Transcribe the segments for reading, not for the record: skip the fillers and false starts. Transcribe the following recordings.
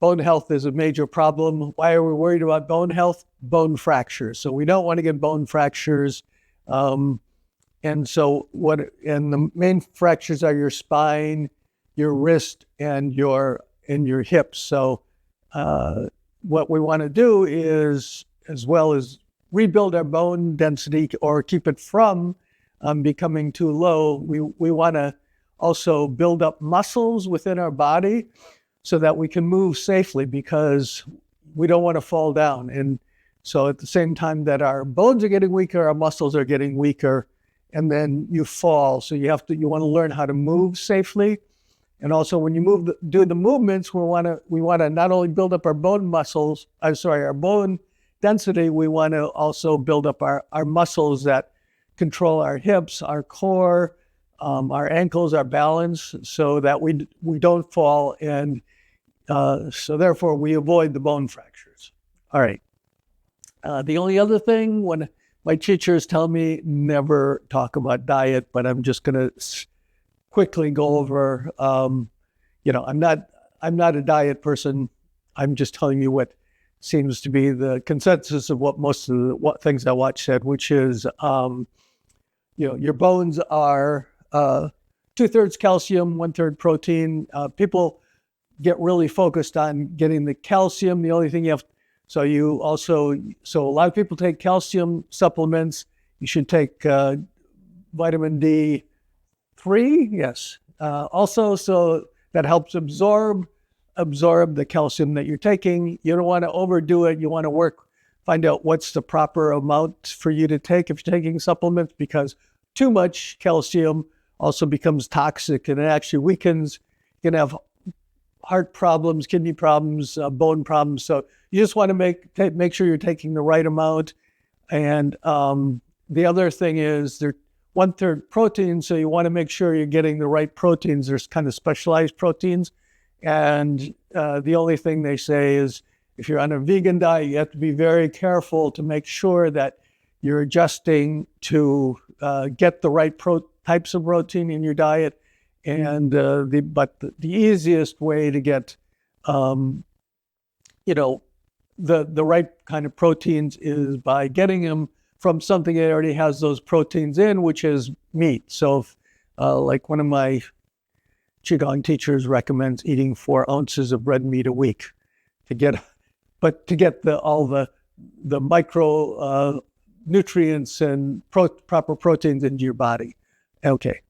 bone health is a major problem. Why are we worried about bone health? Bone fractures. So we don't want to get bone fractures. And the main fractures are your spine, your wrist, and your hips. So what we want to do is, as well as rebuild our bone density or keep it from becoming too low, we want to also build up muscles within our body so that we can move safely, because we don't want to fall down. And so at the same time that our bones are getting weaker, our muscles are getting weaker, and then you fall. So you want to learn how to move safely. And also when you do the movements, we want to not only build up our our bone density, we want to also build up our muscles that control our hips, our core, our ankles, our balance, so that we don't fall, and so therefore we avoid the bone fractures. All right. The only other thing, when my teachers tell me never talk about diet, but I'm just going to quickly go over. I'm not a diet person. I'm just telling you what seems to be the consensus of what most of the things I watch said, which is, your bones are 2/3 calcium, 1/3 protein. People get really focused on getting the calcium. The only thing so a lot of people take calcium supplements. You should take vitamin D3, yes. Also, so that helps absorb the calcium that you're taking. You don't want to overdo it. You want to find out what's the proper amount for you to take if you're taking supplements, because too much calcium also becomes toxic, and it actually weakens. You can have heart problems, kidney problems, bone problems. So you just want to make sure you're taking the right amount. And the other thing is they're 1/3 protein, so you want to make sure you're getting the right proteins. There's kind of specialized proteins. And the only thing they say is if you're on a vegan diet, you have to be very careful to make sure that you're adjusting to get the right types of protein in your diet. And the easiest way to get the right kind of proteins is by getting them from something that already has those proteins in, which is meat. So like one of my Qigong teachers recommends eating 4 ounces of red meat a week to get all the micro nutrients and proper proteins into your body. Okay,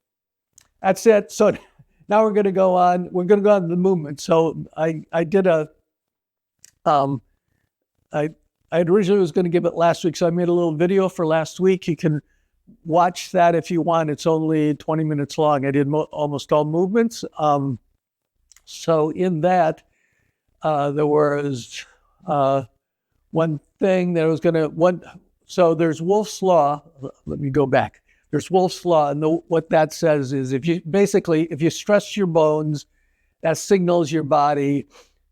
that's it. So now we're going to go on. We're going to go on to the movement. So I originally was going to give it last week, so I made a little video for last week. You can watch that if you want. It's only 20 minutes long. I did almost all movements. So in that, there was one thing that I was going to, so there's Wolff's Law. Let me go back. There's Wolff's Law, and what that says is if you stress your bones, that signals your body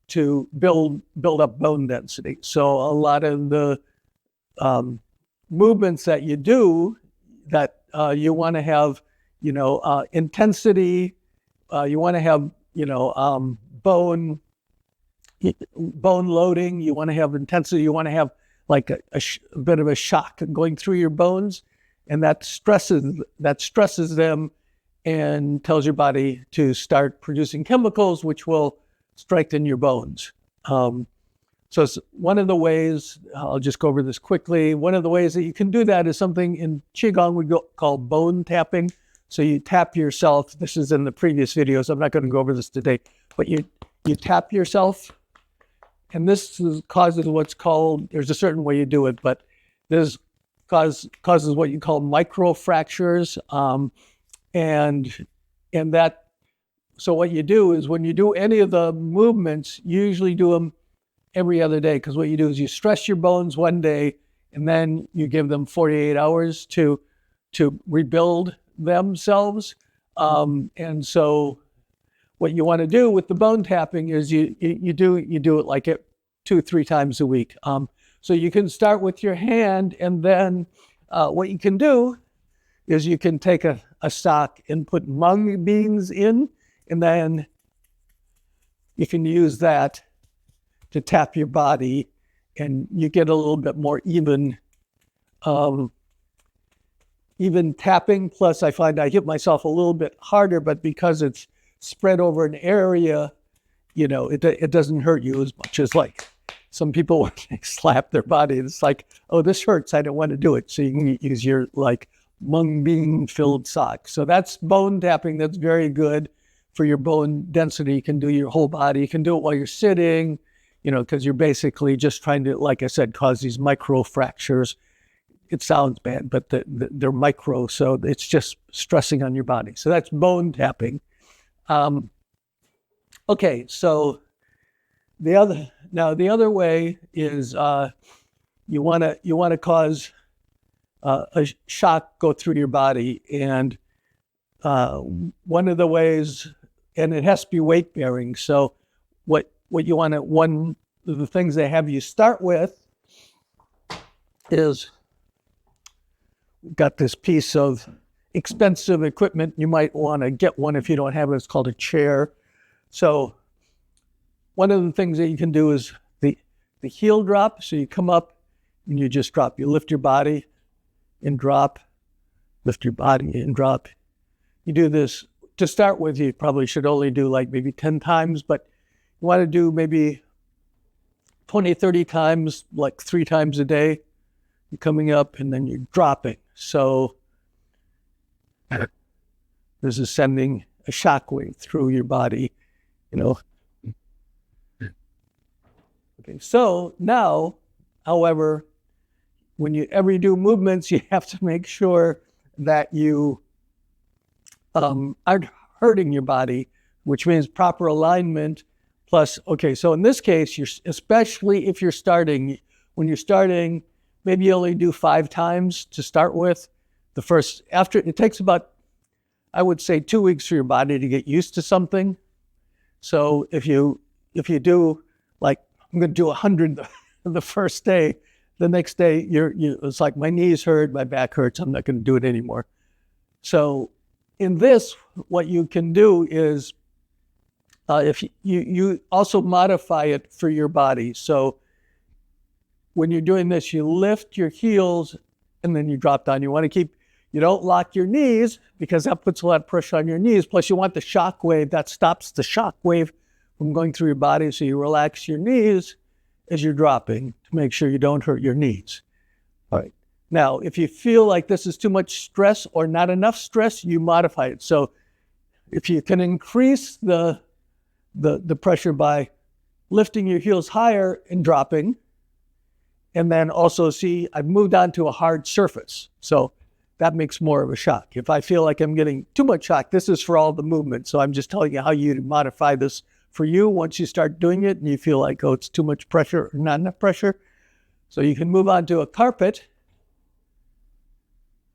to build up bone density. So a lot of the movements that you do, that you want to have, intensity. You want to have, bone loading. You want to have intensity. You want to have like a bit of a shock going through your bones, and that stresses them and tells your body to start producing chemicals which will strengthen your bones. So it's one of the ways, I'll just go over this quickly. One of the ways that you can do that is something in Qigong we call bone tapping. So you tap yourself. This is in the previous videos. I'm not going to go over this today, but you tap yourself. And this causes what's called, there's a certain way you do it, but this causes what you call microfractures. And that, so what you do is when you do any of the movements, you usually do them every other day, because what you do is you stress your bones one day, and then you give them 48 hours to rebuild themselves. And so what you want to do with the bone tapping is you do it like 2-3 times a week. So you can start with your hand, and then what you can do is you can take a stock and put mung beans in, and then you can use that to tap your body, and you get a little bit more even tapping. Plus, I find I hit myself a little bit harder, but because it's spread over an area, it doesn't hurt you as much as like some people when they slap their body. It's like, oh, this hurts. I don't want to do it. So you can use your like mung bean filled sock. So that's bone tapping. That's very good for your bone density. You can do your whole body. You can do it while you're sitting, because you're basically just trying to, like I said, cause these micro fractures. It sounds bad, but they're micro, so it's just stressing on your body. So that's bone tapping. Okay, so the other way is you want to cause a shock go through your body, and one of the ways, and it has to be weight bearing. So what you want to, one of the things they have you start with is, got this piece of expensive equipment. You might want to get one if you don't have it. It's called a chair. So one of the things that you can do is the heel drop. So you come up and you just drop. You lift your body and drop, lift your body and drop. You do this to start with. You probably should only do like maybe 10 times, but you want to do maybe 20, 30 times, like 3 times a day. You're coming up and then you're dropping. So this is sending a shock wave through your body, Okay, so now, however, whenever you do movements, you have to make sure that you aren't hurting your body, which means proper alignment. Plus, okay, so in this case, especially if you're starting, when you're starting, maybe you only do 5 times to start with. After it takes about, I would say, 2 weeks for your body to get used to something. So if you do, like, I'm going to do 100 the first day, the next day it's like my knees hurt, my back hurts, I'm not going to do it anymore. So in this, what you can do is if you also modify it for your body. So when you're doing this, you lift your heels and then you drop down. You don't lock your knees because that puts a lot of pressure on your knees. Plus you want the shock wave, that stops the shock wave from going through your body. So you relax your knees as you're dropping to make sure you don't hurt your knees. All right. Now, if you feel like this is too much stress or not enough stress, you modify it. So if you can increase the pressure by lifting your heels higher and dropping, and then also see, I've moved on to a hard surface. So that makes more of a shock. If I feel like I'm getting too much shock, this is for all the movement. So I'm just telling you how you modify this for you once you start doing it and you feel like, oh, it's too much pressure or not enough pressure. So you can move on to a carpet.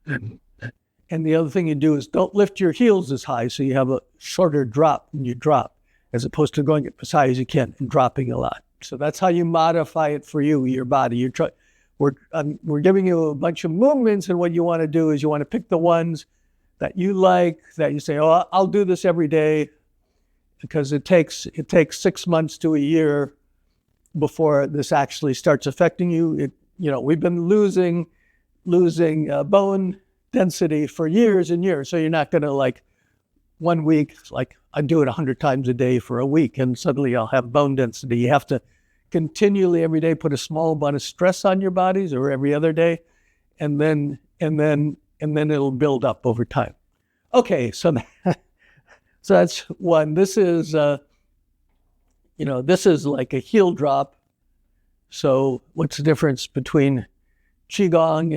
And the other thing you do is don't lift your heels as high, so you have a shorter drop when you drop, as opposed to going as high as you can and dropping a lot. So that's how you modify it for you, your body. We're giving you a bunch of movements, and what you want to do is you want to pick the ones that you like, that you say, oh, I'll do this every day, because it takes 6 months to a year before this actually starts affecting you. We've been losing bone density for years and years. So you're not going to, like, 1 week, like, I do it 100 times a day for a week and suddenly I'll have bone density. You have to continually every day put a small amount of stress on your bodies, or every other day, and then it'll build up over time. Okay, so that's one. This is this is like a heel drop. So what's the difference between Qigong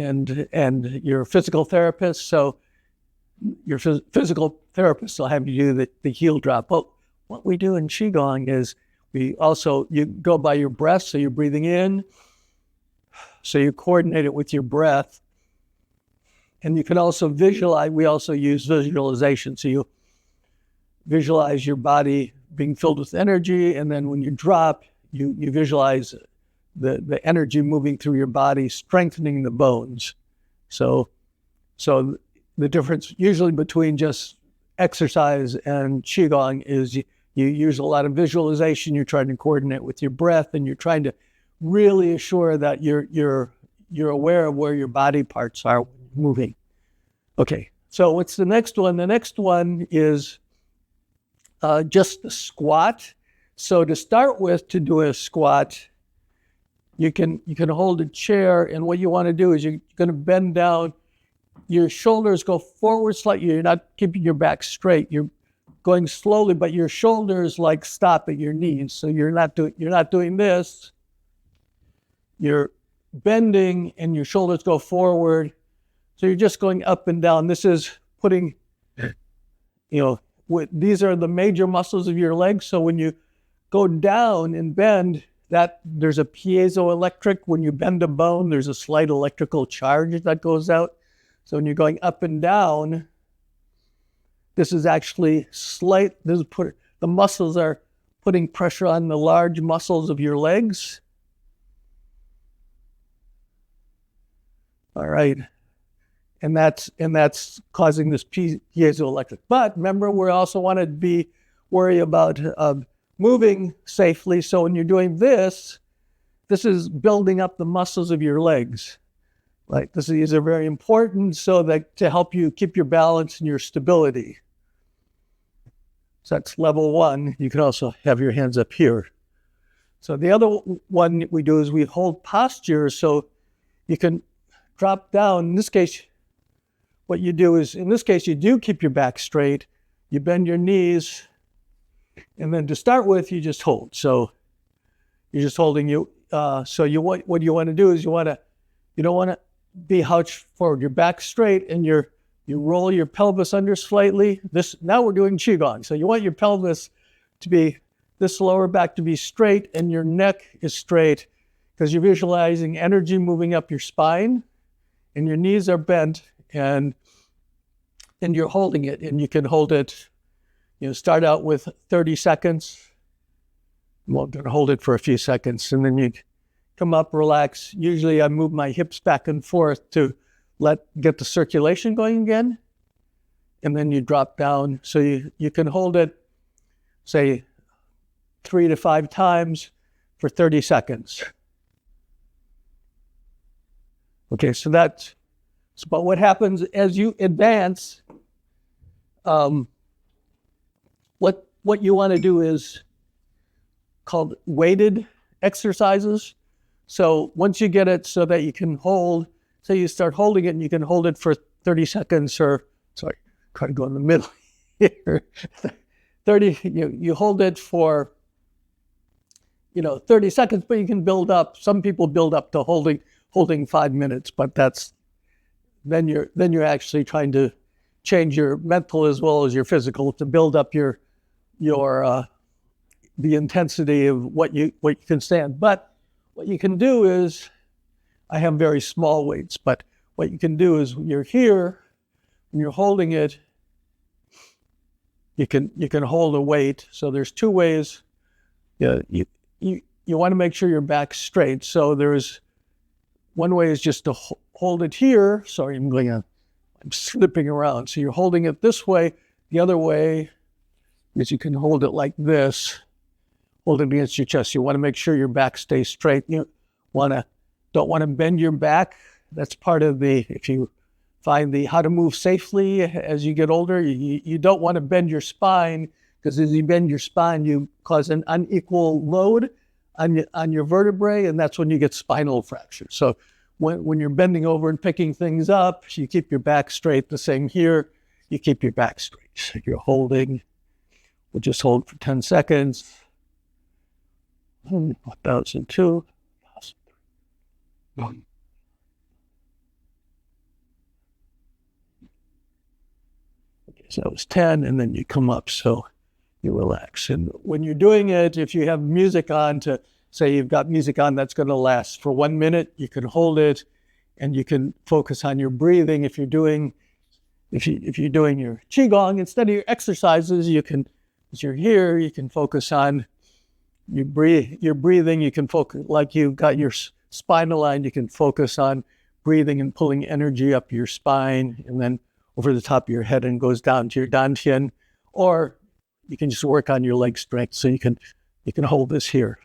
and your physical therapist? So your physical therapist will have you do the heel drop. Well, what we do in Qigong is you go by your breath, so you're breathing in, so you coordinate it with your breath. And you can also visualize, we also use visualization. So you visualize your body being filled with energy, and then when you drop, you visualize the energy moving through your body, strengthening the bones. So the difference usually between just exercise and Qigong is You use a lot of visualization. You're trying to coordinate with your breath, and you're trying to really assure that you're aware of where your body parts are moving. Okay, so what's the next one? The next one is just the squat. So to start with, to do a squat, you can hold a chair, and what you want to do is you're going to bend down. Your shoulders go forward slightly. You're not keeping your back straight. You're going slowly, but your shoulders like stop at your knees. So you're not doing this. You're bending, and your shoulders go forward. So you're just going up and down. This is putting, these are the major muscles of your legs. So when you go down and bend, that there's a piezoelectric. When you bend a bone, there's a slight electrical charge that goes out. So when you're going up and down, this is actually the muscles are putting pressure on the large muscles of your legs. All right. And that's causing this piezoelectric. But remember, we also want to worry about moving safely. So when you're doing this is building up the muscles of your legs. Right? These are very important so that to help you keep your balance and your stability. So that's level one. You can also have your hands up here. So the other one we do is we hold posture so you can drop down. In this case, what you do is, in this case, you do keep your back straight. You bend your knees. And then to start with, you just hold. So you're just holding what you want to do is you don't want to be hunched forward. Your back straight, and you roll your pelvis under slightly. Now we're doing Qigong. So you want your pelvis to be, this lower back to be straight, and your neck is straight because you're visualizing energy moving up your spine, and your knees are bent, and you're holding it, and you can hold it. Start out with 30 seconds. Well, I'm going to hold it for a few seconds, and then you come up, relax. Usually I move my hips back and forth to get the circulation going again, and then you drop down. So you can hold it, say, 3 to 5 times for 30 seconds. Okay, but what happens as you advance, what you want to do is called weighted exercises. So once you get it so that you can hold, say you start holding it and you can hold it for 30 seconds try to go in the middle here. 30, you hold it for, 30 seconds, but you can build up. Some people build up to holding 5 minutes, but then you're actually trying to change your mental as well as your physical to build up the intensity of what you can stand. But what you can do is, I have very small weights, but what you can do is when you're here, when you're holding it, you can hold a weight. So there's 2 ways. You want to make sure your back's straight. So there's one way is just to hold it here. Sorry, I'm slipping around. So you're holding it this way. The other way is you can hold it like this. Hold it against your chest. You want to make sure your back stays straight. You don't want to bend your back. That's part of if you find how to move safely as you get older, you don't want to bend your spine, because as you bend your spine, you cause an unequal load on your vertebrae, and that's when you get spinal fractures. So when you're bending over and picking things up, you keep your back straight. The same here, you keep your back straight. So you're holding. We'll just hold for 10 seconds. 1,002, 1,003. Okay, so that was 10, and then you come up, so you relax. And when you're doing it, if you have music on, say you've got music on that's going to last for 1 minute, you can hold it, and you can focus on your breathing. If you're doing your Qigong, instead of your exercises, as you're here, you can focus on your breathing. You can focus, like you've got your spinal line, you can focus on breathing and pulling energy up your spine and then over the top of your head and goes down to your dantian. Or you can just work on your leg strength. So you can hold this here.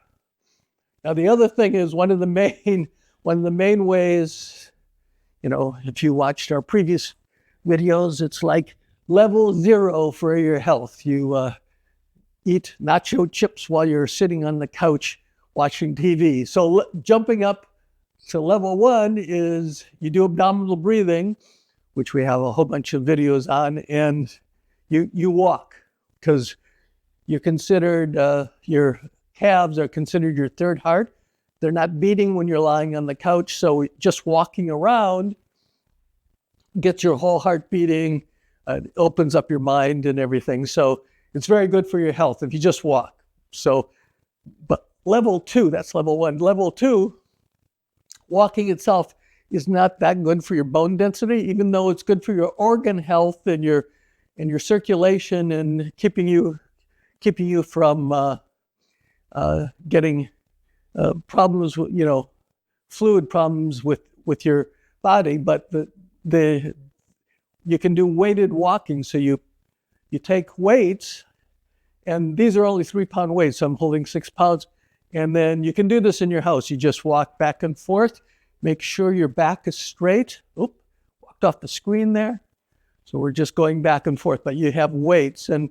Now the other thing is one of the main ways, if you watched our previous videos, it's like level 0 for your health. You eat nacho chips while you're sitting on the couch watching TV. So jumping up to level 1 is you do abdominal breathing, which we have a whole bunch of videos on, and you walk, because you're considered, your calves are considered your third heart. They're not beating when you're lying on the couch, so just walking around gets your whole heart beating, opens up your mind and everything. So it's very good for your health if you just walk. So, but level 2, that's level 1. Level 2, walking itself is not that good for your bone density, even though it's good for your organ health and your circulation and keeping you from getting problems with, fluid problems with your body. But you can do weighted walking. So you take weights, and these are only 3-pound weights. So I'm holding 6 pounds. And then you can do this in your house. You just walk back and forth. Make sure your back is straight. Oop, walked off the screen there. So we're just going back and forth, but you have weights, and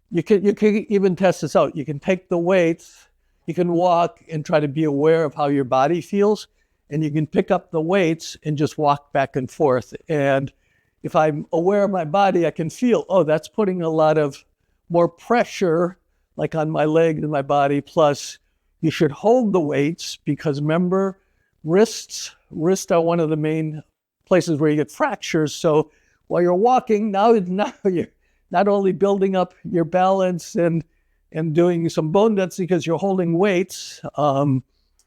you can even test this out. You can take the weights, you can walk and try to be aware of how your body feels, and you can pick up the weights and just walk back and forth. And if I'm aware of my body, I can feel, oh, that's putting a lot of more pressure, like on my leg and my body. Plus, you should hold the weights, because remember, wrists are one of the main places where you get fractures. So while you're walking, now you're not only building up your balance and doing some bone density because you're holding weights,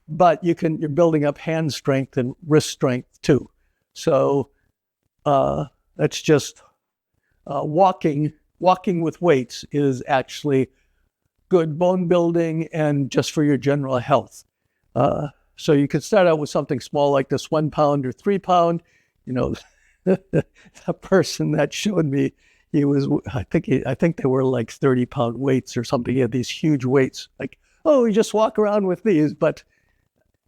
but you're building up hand strength and wrist strength too. So that's just walking with weights is actually good bone building and just for your general health. So you can start out with something small like this, 1 pound or 3 pound. The person that showed me, I think they were like 30-pound weights or something. He had these huge weights, like, oh, you just walk around with these. But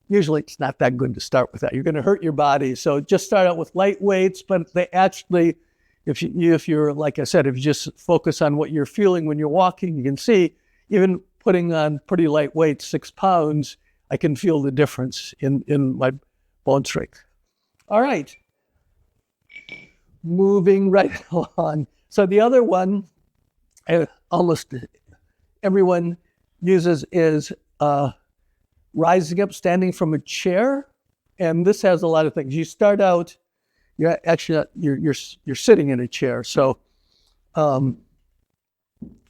usually it's not that good to start with that. You're going to hurt your body. So just start out with light weights, but they actually, if you're, like I said, if you just focus on what you're feeling when you're walking, you can see, even putting on pretty light weights, 6 pounds, I can feel the difference in my bone strength. All right. Moving right along. So the other one, almost everyone uses, is rising up, standing from a chair. And this has a lot of things. You start out, you're sitting in a chair. So you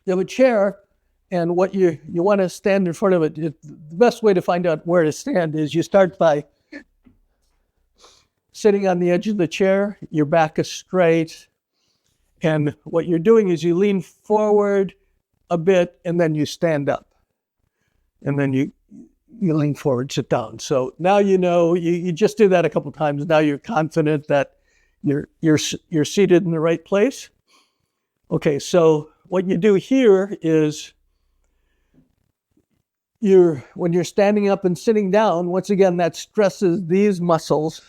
have a chair, and what you want to stand in front of it. The best way to find out where to stand is you start by sitting on the edge of the chair, your back is straight, and what you're doing is you lean forward a bit, and then you stand up, and then you lean forward, sit down. So now you just do that a couple times. Now you're confident that you're seated in the right place. Okay, so what you do here is when you're standing up and sitting down, once again, that stresses these muscles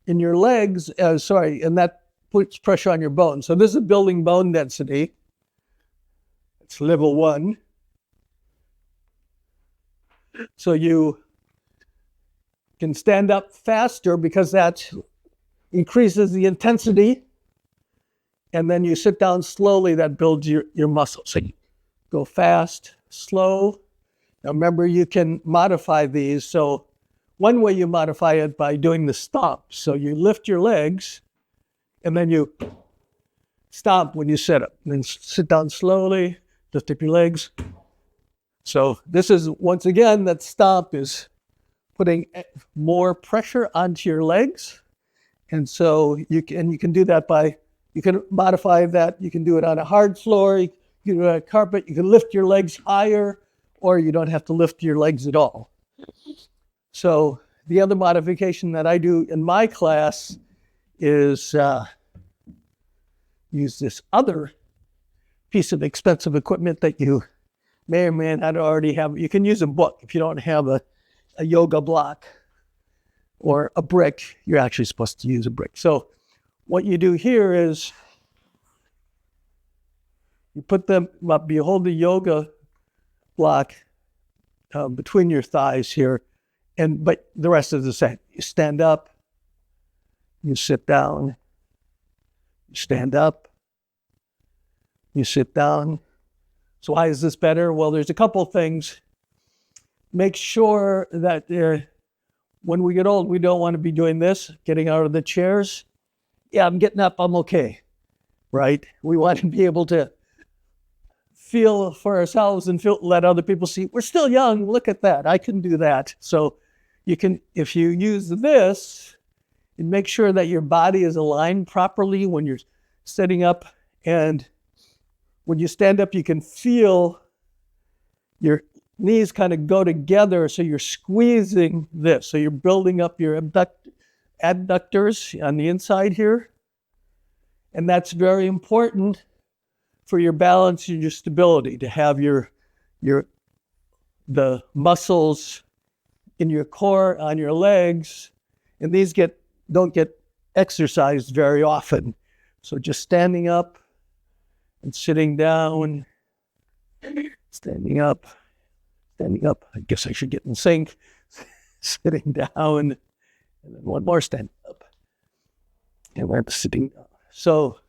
in your legs, and that puts pressure on your bones. So this is building bone density. It's level 1. So you can stand up faster because that increases the intensity. And then you sit down slowly, that builds your muscles. So you go fast, slow. Now remember, you can modify these. So one way you modify it by doing the stomp. So you lift your legs, and then you stomp when you sit up. And then sit down slowly, lift up your legs. So this is, once again, that stomp is putting more pressure onto your legs. And so you can do that you can modify that. You can do it on a hard floor, you can do it on a carpet, you can lift your legs higher, or you don't have to lift your legs at all. So the other modification that I do in my class is use this other piece of expensive equipment that you may or may not already have. You can use a book if you don't have a yoga block or a brick. You're actually supposed to use a brick. So what you do here is you put them up, you hold the yoga block between your thighs here, but the rest is the same. You stand up, you sit down, you stand up, you sit down. So why is this better? Well, there's a couple things. Make sure that when we get old, we don't want to be doing this, getting out of the chairs. Yeah, I'm getting up, I'm okay, right? We want to be able to feel for ourselves and let other people see, we're still young, look at that, I can do that. So you can, if you use this, and make sure that your body is aligned properly when you're sitting up, and when you stand up, you can feel your knees kind of go together, so you're squeezing this. So you're building up your adductors on the inside here. And that's very important for your balance and your stability, to have the muscles in your core, on your legs, and these don't get exercised very often. So just standing up and sitting down, standing up. I guess I should get in sync. Sitting down, and then one more stand up. And we're sitting down. So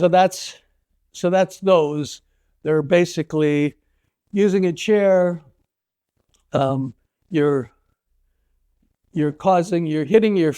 that's those. They're basically using a chair. You're hitting your